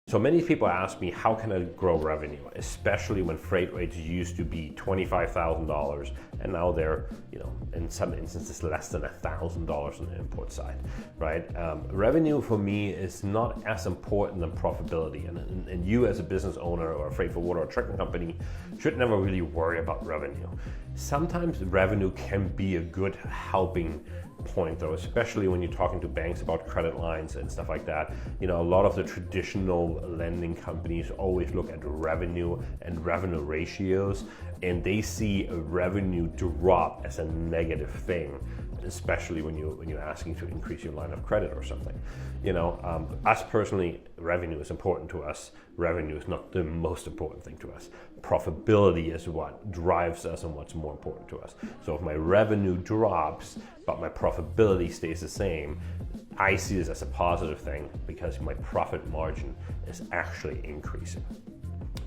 So many people ask me, how can I grow revenue, especially when freight rates used to be $25,000 and now they're, in some instances less than $1,000 on the import side, right? Revenue for me is not as important than profitability, and you as a business owner or a freight forwarder or trucking company should never really worry about revenue. Sometimes revenue can be a good helping point though, especially when you're talking to banks about credit lines and stuff like that. A lot of the traditional lending companies always look at revenue and revenue ratios, and they see a revenue drop as a negative thing, especially when you're asking to increase your line of credit or something. Us personally, revenue is important to us. Revenue is not the most important thing to us. Profitability is what drives us and what's more important to us. So if my revenue drops, but my profitability stays the same, I see this as a positive thing because my profit margin is actually increasing.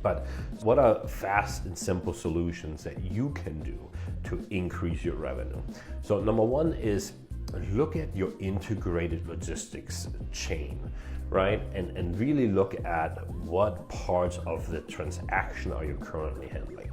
But what are fast and simple solutions that you can do to increase your revenue? So number one is look at your integrated logistics chain, right? And really look at what parts of the transaction are you currently handling.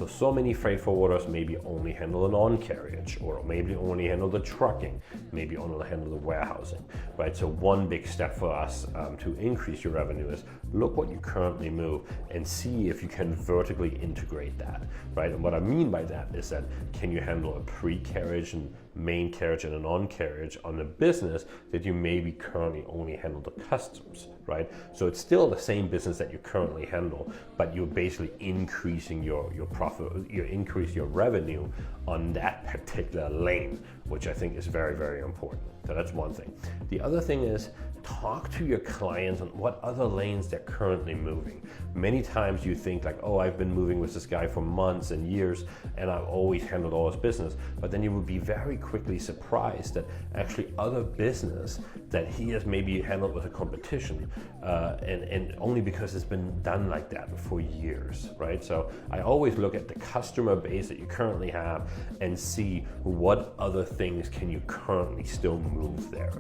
So many freight forwarders maybe only handle an on-carriage, or maybe only handle the trucking, maybe only handle the warehousing, right? So one big step for us to increase your revenue is look what you currently move and see if you can vertically integrate that, right? And what I mean by that is that can you handle a pre-carriage and main carriage and an on-carriage on a business that you maybe currently only handle the customs, right? So it's still the same business that you currently handle, but you're basically increasing your profit, you increase your revenue on that particular lane, which I think is very, very important. So that's one thing. The other thing is talk to your clients on what other lanes they're currently moving. Many times you think like, oh, I've been moving with this guy for months and years and I've always handled all his business, but then you would be very quickly surprised that actually other business that he has maybe handled with a competition, and only because it's been done like that for years, right? So I always look at the customer base that you currently have and see what other things can you currently still move there.